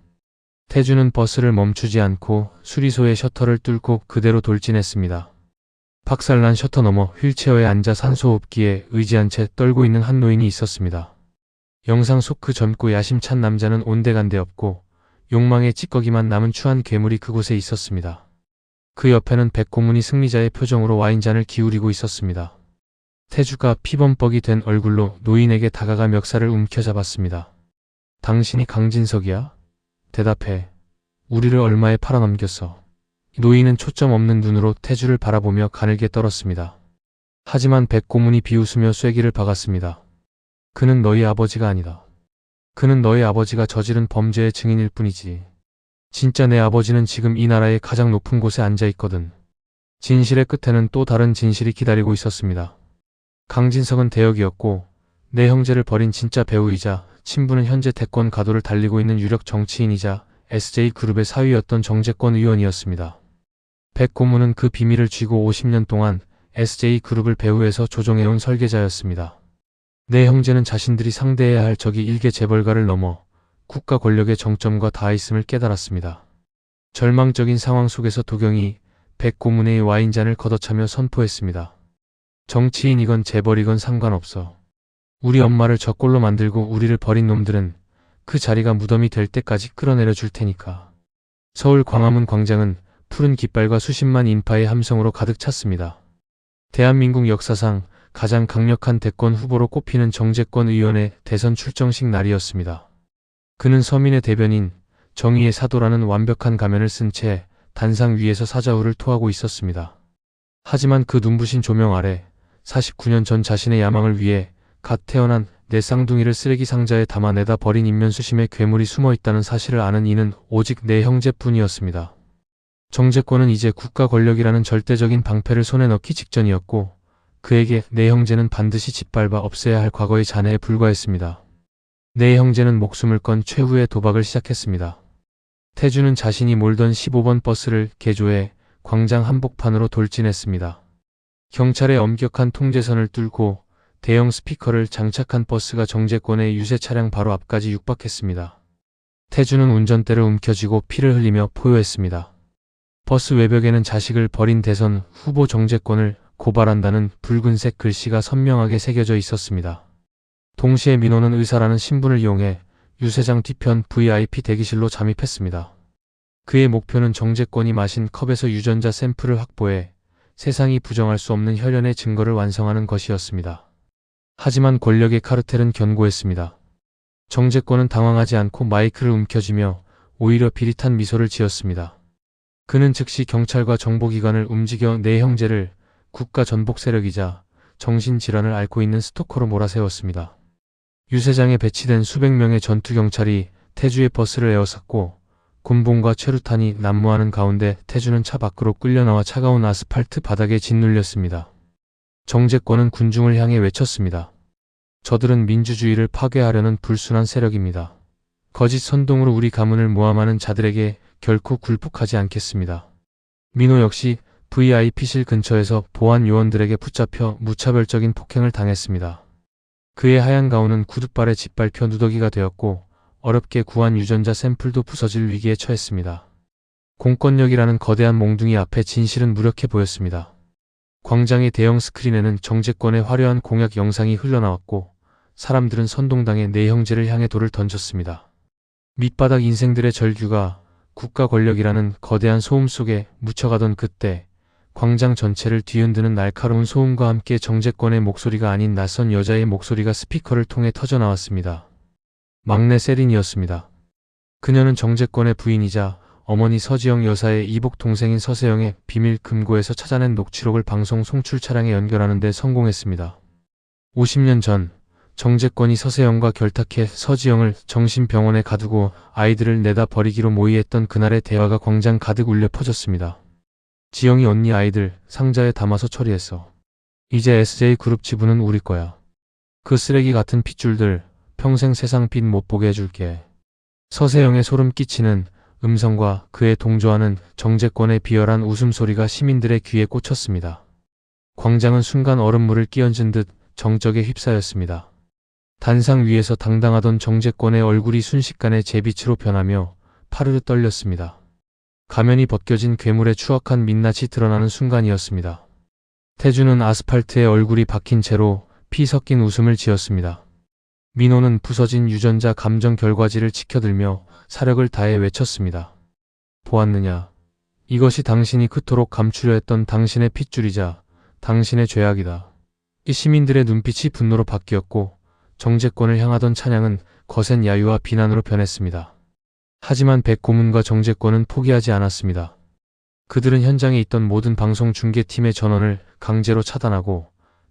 태주는 버스를 멈추지 않고 수리소의 셔터를 뚫고 그대로 돌진했습니다. 박살난 셔터 너머 휠체어에 앉아 산소호흡기에 의지한 채 떨고 있는 한 노인이 있었습니다. 영상 속 그 젊고 야심찬 남자는 온데간데 없고 욕망의 찌꺼기만 남은 추한 괴물이 그곳에 있었습니다. 그 옆에는 백고문이 승리자의 표정으로 와인잔을 기울이고 있었습니다. 태주가 피범벅이 된 얼굴로 노인에게 다가가 멱살을 움켜잡았습니다. 당신이 강진석이야? 대답해. 우리를 얼마에 팔아넘겼어? 노인은 초점 없는 눈으로 태주를 바라보며 가늘게 떨었습니다. 하지만 백고문이 비웃으며 쐐기를 박았습니다. 그는 너희 아버지가 아니다. 그는 너희 아버지가 저지른 범죄의 증인일 뿐이지. 진짜 내 아버지는 지금 이 나라의 가장 높은 곳에 앉아 있거든. 진실의 끝에는 또 다른 진실이 기다리고 있었습니다. 강진석은 대역이었고 내 형제를 버린 진짜 배우이자 친부는 현재 대권 가도를 달리고 있는 유력 정치인이자 SJ그룹의 사위였던 정재권 의원이었습니다. 백고문은 그 비밀을 쥐고 50년 동안 SJ그룹을 배후에서 조종해온 설계자였습니다. 내 형제는 자신들이 상대해야 할 적이 일개 재벌가를 넘어 국가 권력의 정점과 닿아있음을 깨달았습니다. 절망적인 상황 속에서 도경이 백고문의 와인잔을 걷어차며 선포했습니다. 정치인이건 재벌이건 상관없어. 우리 엄마를 저 꼴로 만들고 우리를 버린 놈들은 그 자리가 무덤이 될 때까지 끌어내려 줄 테니까. 서울 광화문 광장은 푸른 깃발과 수십만 인파의 함성으로 가득 찼습니다. 대한민국 역사상 가장 강력한 대권 후보로 꼽히는 정재권 의원의 대선 출정식 날이었습니다. 그는 서민의 대변인, 정의의 사도라는 완벽한 가면을 쓴 채 단상 위에서 사자후를 토하고 있었습니다. 하지만 그 눈부신 조명 아래 49년 전 자신의 야망을 위해 갓 태어난 내 쌍둥이를 쓰레기 상자에 담아내다 버린 인면수심의 괴물이 숨어있다는 사실을 아는 이는 오직 내 형제뿐이었습니다. 정재권은 이제 국가 권력이라는 절대적인 방패를 손에 넣기 직전이었고 그에게 내 형제는 반드시 짓밟아 없애야 할 과거의 잔해에 불과했습니다. 내 형제는 목숨을 건 최후의 도박을 시작했습니다. 태주는 자신이 몰던 15번 버스를 개조해 광장 한복판으로 돌진했습니다. 경찰의 엄격한 통제선을 뚫고 대형 스피커를 장착한 버스가 정재권의 유세 차량 바로 앞까지 육박했습니다. 태주는 운전대를 움켜쥐고 피를 흘리며 포효했습니다. 버스 외벽에는 자식을 버린 대선 후보 정재권을 고발한다는 붉은색 글씨가 선명하게 새겨져 있었습니다. 동시에 민호는 의사라는 신분을 이용해 유세장 뒤편 VIP 대기실로 잠입했습니다. 그의 목표는 정재권이 마신 컵에서 유전자 샘플을 확보해 세상이 부정할 수 없는 혈연의 증거를 완성하는 것이었습니다. 하지만 권력의 카르텔은 견고했습니다. 정재권은 당황하지 않고 마이크를 움켜쥐며 오히려 비릿한 미소를 지었습니다. 그는 즉시 경찰과 정보기관을 움직여 내 형제를 국가 전복 세력이자 정신질환을 앓고 있는 스토커로 몰아세웠습니다. 유세장에 배치된 수백 명의 전투경찰이 태주의 버스를 에워쌌고 곤봉과 최루탄이 난무하는 가운데 태주는 차 밖으로 끌려나와 차가운 아스팔트 바닥에 짓눌렸습니다. 정재권은 군중을 향해 외쳤습니다. 저들은 민주주의를 파괴하려는 불순한 세력입니다. 거짓 선동으로 우리 가문을 모함하는 자들에게 결코 굴복하지 않겠습니다. 민호 역시 VIP실 근처에서 보안 요원들에게 붙잡혀 무차별적인 폭행을 당했습니다. 그의 하얀 가운은 구둣발에 짓밟혀 누더기가 되었고 어렵게 구한 유전자 샘플도 부서질 위기에 처했습니다. 공권력이라는 거대한 몽둥이 앞에 진실은 무력해 보였습니다. 광장의 대형 스크린에는 정재권의 화려한 공약 영상이 흘러나왔고 사람들은 선동당해 내 형제를 향해 돌을 던졌습니다. 밑바닥 인생들의 절규가 국가 권력이라는 거대한 소음 속에 묻혀가던 그때 광장 전체를 뒤흔드는 날카로운 소음과 함께 정재권의 목소리가 아닌 낯선 여자의 목소리가 스피커를 통해 터져나왔습니다. 막내 세린이었습니다. 그녀는 정재권의 부인이자 어머니 서지영 여사의 이복 동생인 서세영의 비밀 금고에서 찾아낸 녹취록을 방송 송출 차량에 연결하는 데 성공했습니다. 50년 전 정재권이 서세영과 결탁해 서지영을 정신병원에 가두고 아이들을 내다 버리기로 모의했던 그날의 대화가 광장 가득 울려 퍼졌습니다. 지영이 언니 아이들 상자에 담아서 처리했어. 이제 SJ그룹 지분은 우리 거야. 그 쓰레기 같은 핏줄들 평생 세상 빛 못 보게 해줄게. 서세영의 소름 끼치는 음성과 그에 동조하는 정재권의 비열한 웃음소리가 시민들의 귀에 꽂혔습니다. 광장은 순간 얼음물을 끼얹은 듯 정적에 휩싸였습니다. 단상 위에서 당당하던 정재권의 얼굴이 순식간에 제빛으로 변하며 파르르 떨렸습니다. 가면이 벗겨진 괴물의 추악한 민낯이 드러나는 순간이었습니다. 태주는 아스팔트에 얼굴이 박힌 채로 피 섞인 웃음을 지었습니다. 민호는 부서진 유전자 감정 결과지를 치켜들며 사력을 다해 외쳤습니다. 보았느냐? 이것이 당신이 그토록 감추려 했던 당신의 핏줄이자 당신의 죄악이다. 이 시민들의 눈빛이 분노로 바뀌었고 정재권을 향하던 찬양은 거센 야유와 비난으로 변했습니다. 하지만 백고문과 정재권은 포기하지 않았습니다. 그들은 현장에 있던 모든 방송 중계팀의 전원을 강제로 차단하고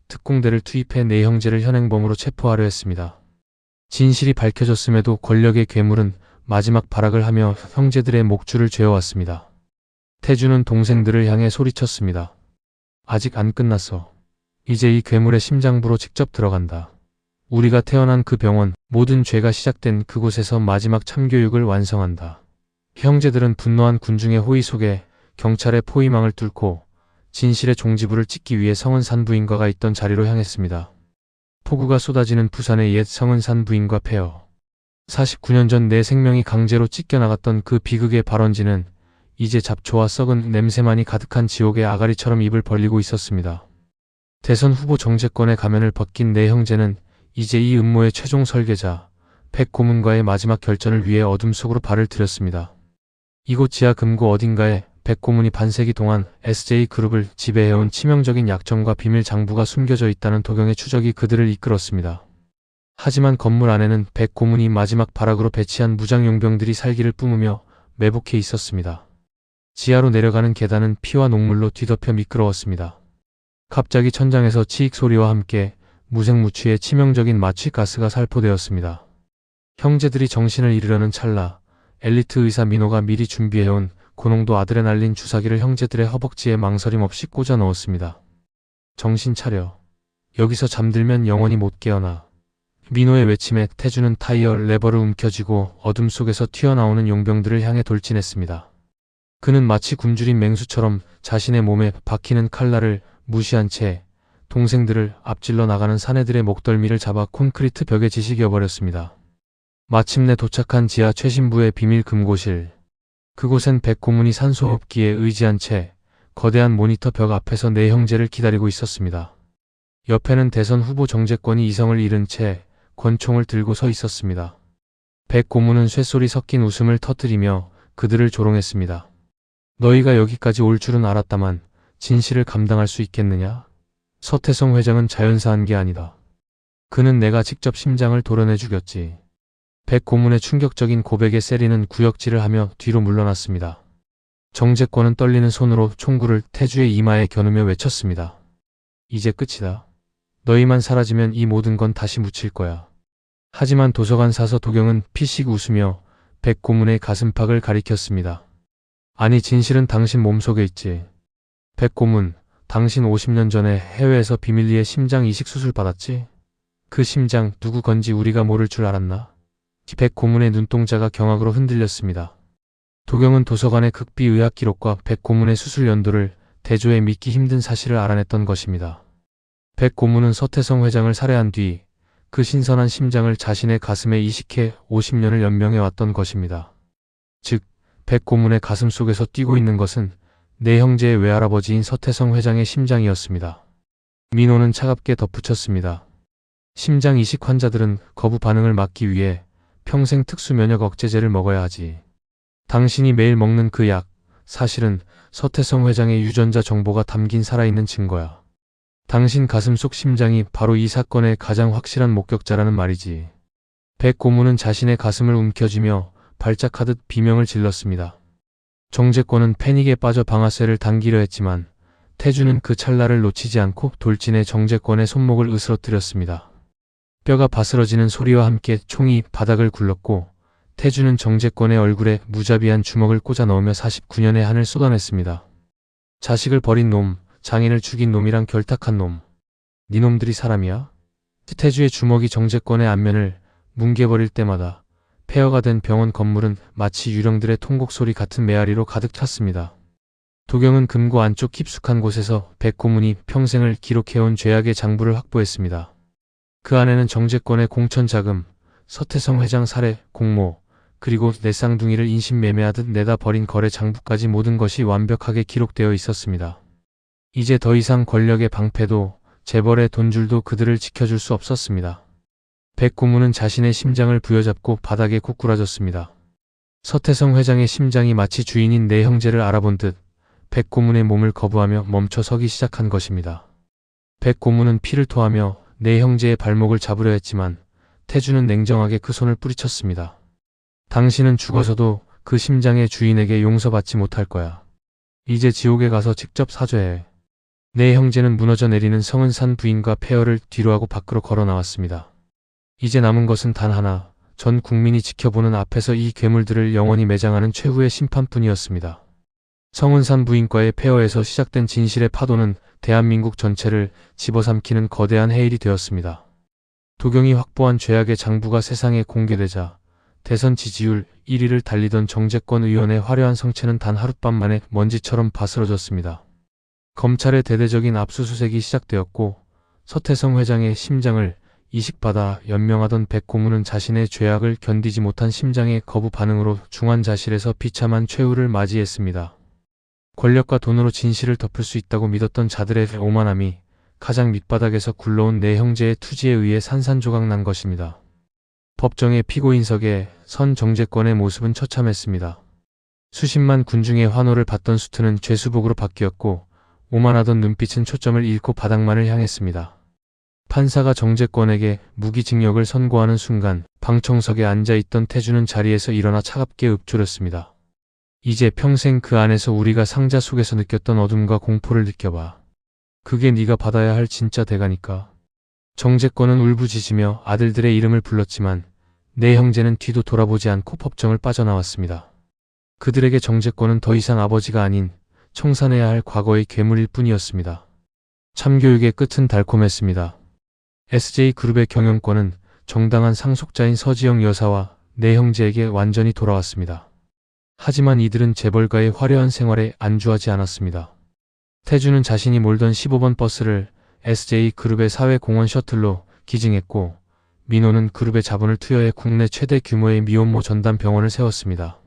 특공대를 투입해 내 형제를 현행범으로 체포하려 했습니다. 진실이 밝혀졌음에도 권력의 괴물은 마지막 발악을 하며 형제들의 목줄을 죄어왔습니다. 태주는 동생들을 향해 소리쳤습니다. 아직 안 끝났어. 이제 이 괴물의 심장부로 직접 들어간다. 우리가 태어난 그 병원, 모든 죄가 시작된 그곳에서 마지막 참교육을 완성한다. 형제들은 분노한 군중의 호의 속에 경찰의 포위망을 뚫고 진실의 종지부를 찍기 위해 성은산 부인과가 있던 자리로 향했습니다. 폭우가 쏟아지는 부산의 옛 성은산 부인과 폐허. 49년 전 내 생명이 강제로 찢겨나갔던 그 비극의 발원지는 이제 잡초와 썩은 냄새만이 가득한 지옥의 아가리처럼 입을 벌리고 있었습니다. 대선 후보 정재권의 가면을 벗긴 내 형제는 이제 이 음모의 최종 설계자 백고문과의 마지막 결전을 위해 어둠 속으로 발을 들였습니다. 이곳 지하 금고 어딘가에 백고문이 반세기 동안 SJ그룹을 지배해온 치명적인 약점과 비밀 장부가 숨겨져 있다는 도경의 추적이 그들을 이끌었습니다. 하지만 건물 안에는 백고문이 마지막 발악으로 배치한 무장용병들이 살기를 뿜으며 매복해 있었습니다. 지하로 내려가는 계단은 피와 녹물로 뒤덮여 미끄러웠습니다. 갑자기 천장에서 치익 소리와 함께 무색무취의 치명적인 마취가스가 살포되었습니다. 형제들이 정신을 잃으려는 찰나 엘리트 의사 민호가 미리 준비해온 고농도 아드레날린 주사기를 형제들의 허벅지에 망설임 없이 꽂아 넣었습니다. 정신 차려. 여기서 잠들면 영원히 못 깨어나. 민호의 외침에 태주는 타이어 레버를 움켜쥐고 어둠 속에서 튀어나오는 용병들을 향해 돌진했습니다. 그는 마치 굶주린 맹수처럼 자신의 몸에 박히는 칼날을 무시한 채 동생들을 앞질러 나가는 사내들의 목덜미를 잡아 콘크리트 벽에 지식여버렸습니다. 마침내 도착한 지하 최신부의 비밀 금고실. 그곳엔 백고문이 산소호흡기에 의지한 채 거대한 모니터 벽 앞에서 내 형제를 기다리고 있었습니다. 옆에는 대선 후보 정재권이 이성을 잃은 채 권총을 들고 서 있었습니다. 백고문은 쇳소리 섞인 웃음을 터뜨리며 그들을 조롱했습니다. 너희가 여기까지 올 줄은 알았다만 진실을 감당할 수 있겠느냐? 서태성 회장은 자연사한 게 아니다. 그는 내가 직접 심장을 도려내 죽였지. 백 고문의 충격적인 고백에 세리는 구역질을 하며 뒤로 물러났습니다. 정재권은 떨리는 손으로 총구를 태주의 이마에 겨누며 외쳤습니다. 이제 끝이다. 너희만 사라지면 이 모든 건 다시 묻힐 거야. 하지만 도서관 사서 도경은 피식 웃으며 백 고문의 가슴팍을 가리켰습니다. 아니, 진실은 당신 몸속에 있지. 백 고문, 당신 50년 전에 해외에서 비밀리에 심장 이식 수술 받았지? 그 심장 누구 건지 우리가 모를 줄 알았나? 백 고문의 눈동자가 경악으로 흔들렸습니다. 도경은 도서관의 극비 의학 기록과 백 고문의 수술 연도를 대조해 믿기 힘든 사실을 알아냈던 것입니다. 백 고문은 서태성 회장을 살해한 뒤 그 신선한 심장을 자신의 가슴에 이식해 50년을 연명해 왔던 것입니다. 즉, 백 고문의 가슴 속에서 뛰고 있는 것은 내 형제의 외할아버지인 서태성 회장의 심장이었습니다. 민호는 차갑게 덧붙였습니다. 심장 이식 환자들은 거부 반응을 막기 위해 평생 특수 면역 억제제를 먹어야 하지. 당신이 매일 먹는 그 약, 사실은 서태성 회장의 유전자 정보가 담긴 살아있는 증거야. 당신 가슴 속 심장이 바로 이 사건의 가장 확실한 목격자라는 말이지. 백 고문은 자신의 가슴을 움켜쥐며 발작하듯 비명을 질렀습니다. 정재권은 패닉에 빠져 방아쇠를 당기려 했지만 태주는 그 찰나를 놓치지 않고 돌진해 정재권의 손목을 으스러뜨렸습니다. 뼈가 바스러지는 소리와 함께 총이 바닥을 굴렀고 태주는 정재권의 얼굴에 무자비한 주먹을 꽂아 넣으며 49년의 한을 쏟아냈습니다. 자식을 버린 놈, 장인을 죽인 놈이랑 결탁한 놈. 니놈들이 사람이야? 태주의 주먹이 정재권의 안면을 뭉개버릴 때마다 폐허가 된 병원 건물은 마치 유령들의 통곡 소리 같은 메아리로 가득 찼습니다. 도경은 금고 안쪽 깊숙한 곳에서 백 고문이 평생을 기록해온 죄악의 장부를 확보했습니다. 그 안에는 정재권의 공천 자금, 서태성 회장 살해, 공모, 그리고 내 쌍둥이를 인신매매하듯 내다 버린 거래 장부까지 모든 것이 완벽하게 기록되어 있었습니다. 이제 더 이상 권력의 방패도 재벌의 돈줄도 그들을 지켜줄 수 없었습니다. 백 고문은 자신의 심장을 부여잡고 바닥에 고꾸라졌습니다. 서태성 회장의 심장이 마치 주인인 내 형제를 알아본 듯 백 고문의 몸을 거부하며 멈춰 서기 시작한 것입니다. 백 고문은 피를 토하며 내 형제의 발목을 잡으려 했지만 태주는 냉정하게 그 손을 뿌리쳤습니다. 당신은 죽어서도 그 심장의 주인에게 용서받지 못할 거야. 이제 지옥에 가서 직접 사죄해. 내 형제는 무너져 내리는 성은산 부인과 폐허를 뒤로하고 밖으로 걸어 나왔습니다. 이제 남은 것은 단 하나, 전 국민이 지켜보는 앞에서 이 괴물들을 영원히 매장하는 최후의 심판뿐이었습니다. 성은산 부인과의 폐허에서 시작된 진실의 파도는 대한민국 전체를 집어삼키는 거대한 해일이 되었습니다. 도경이 확보한 죄악의 장부가 세상에 공개되자 대선 지지율 1위를 달리던 정재권 의원의 화려한 성체는 단 하룻밤 만에 먼지처럼 바스러졌습니다. 검찰의 대대적인 압수수색이 시작되었고 서태성 회장의 심장을 이식받아 연명하던 백 고문은 자신의 죄악을 견디지 못한 심장의 거부 반응으로 중환자실에서 비참한 최후를 맞이했습니다. 권력과 돈으로 진실을 덮을 수 있다고 믿었던 자들의 오만함이 가장 밑바닥에서 굴러온 내 형제의 투지에 의해 산산조각 난 것입니다. 법정의 피고인석에 선 정재권의 모습은 처참했습니다. 수십만 군중의 환호를 받던 수트는 죄수복으로 바뀌었고 오만하던 눈빛은 초점을 잃고 바닥만을 향했습니다. 판사가 정재권에게 무기징역을 선고하는 순간 방청석에 앉아있던 태주는 자리에서 일어나 차갑게 읊조렸습니다. 이제 평생 그 안에서 우리가 상자 속에서 느꼈던 어둠과 공포를 느껴봐. 그게 네가 받아야 할 진짜 대가니까. 정재권은 울부짖으며 아들들의 이름을 불렀지만 내 형제는 뒤도 돌아보지 않고 법정을 빠져나왔습니다. 그들에게 정재권은 더 이상 아버지가 아닌 청산해야 할 과거의 괴물일 뿐이었습니다. 참교육의 끝은 달콤했습니다. SJ그룹의 경영권은 정당한 상속자인 서지영 여사와 내 형제에게 완전히 돌아왔습니다. 하지만 이들은 재벌가의 화려한 생활에 안주하지 않았습니다. 태주는 자신이 몰던 15번 버스를 SJ그룹의 사회공헌 셔틀로 기증했고 민호는 그룹의 자본을 투여해 국내 최대 규모의 미혼모 전담 병원을 세웠습니다.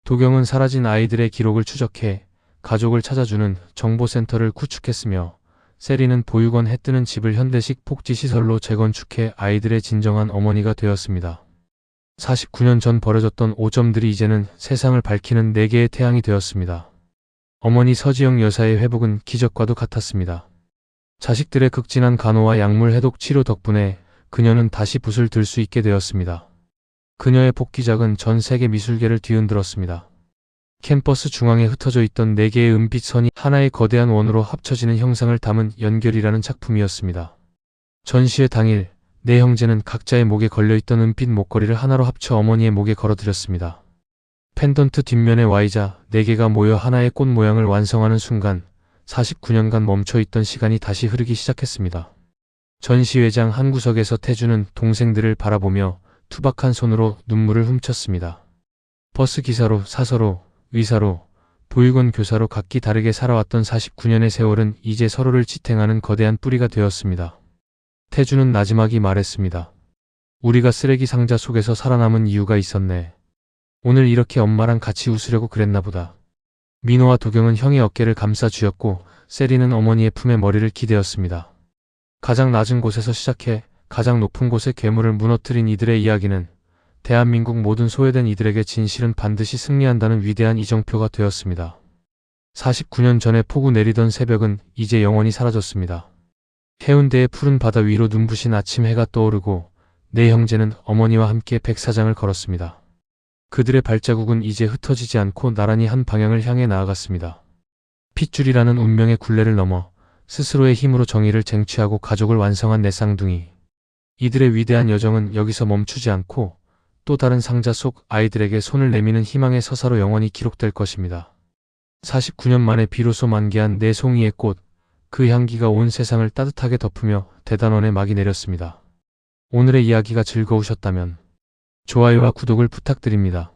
도경은 사라진 아이들의 기록을 추적해 가족을 찾아주는 정보센터를 구축했으며 세리는 보육원 해뜨는 집을 현대식 복지시설로 재건축해 아이들의 진정한 어머니가 되었습니다. 49년 전 버려졌던 오점들이 이제는 세상을 밝히는 4개의 태양이 되었습니다. 어머니 서지영 여사의 회복은 기적과도 같았습니다. 자식들의 극진한 간호와 약물 해독 치료 덕분에 그녀는 다시 붓을 들 수 있게 되었습니다. 그녀의 복귀작은 전 세계 미술계를 뒤흔들었습니다. 캠퍼스 중앙에 흩어져 있던 4개의 은빛 선이 하나의 거대한 원으로 합쳐지는 형상을 담은 연결이라는 작품이었습니다. 전시회 당일 네 형제는 각자의 목에 걸려있던 은빛 목걸이를 하나로 합쳐 어머니의 목에 걸어드렸습니다. 펜던트 뒷면에 Y자 4개가 모여 하나의 꽃 모양을 완성하는 순간 49년간 멈춰있던 시간이 다시 흐르기 시작했습니다. 전시회장 한 구석에서 태주는 동생들을 바라보며 투박한 손으로 눈물을 훔쳤습니다. 버스 기사로, 사서로, 의사로, 보육원 교사로 각기 다르게 살아왔던 49년의 세월은 이제 서로를 지탱하는 거대한 뿌리가 되었습니다. 태주는 나지막이 말했습니다. 우리가 쓰레기 상자 속에서 살아남은 이유가 있었네. 오늘 이렇게 엄마랑 같이 웃으려고 그랬나 보다. 민호와 도경은 형의 어깨를 감싸 쥐었고 세리는 어머니의 품에 머리를 기대었습니다. 가장 낮은 곳에서 시작해 가장 높은 곳의 괴물을 무너뜨린 이들의 이야기는 대한민국 모든 소외된 이들에게 진실은 반드시 승리한다는 위대한 이정표가 되었습니다. 49년 전에 폭우 내리던 새벽은 이제 영원히 사라졌습니다. 해운대의 푸른 바다 위로 눈부신 아침 해가 떠오르고 네 형제는 어머니와 함께 백사장을 걸었습니다. 그들의 발자국은 이제 흩어지지 않고 나란히 한 방향을 향해 나아갔습니다. 핏줄이라는 운명의 굴레를 넘어 스스로의 힘으로 정의를 쟁취하고 가족을 완성한 네 쌍둥이. 이들의 위대한 여정은 여기서 멈추지 않고 또 다른 상자 속 아이들에게 손을 내미는 희망의 서사로 영원히 기록될 것입니다. 49년 만에 비로소 만개한 네 송이의 꽃, 그 향기가 온 세상을 따뜻하게 덮으며 대단원에 막이 내렸습니다. 오늘의 이야기가 즐거우셨다면 좋아요와 구독을 부탁드립니다.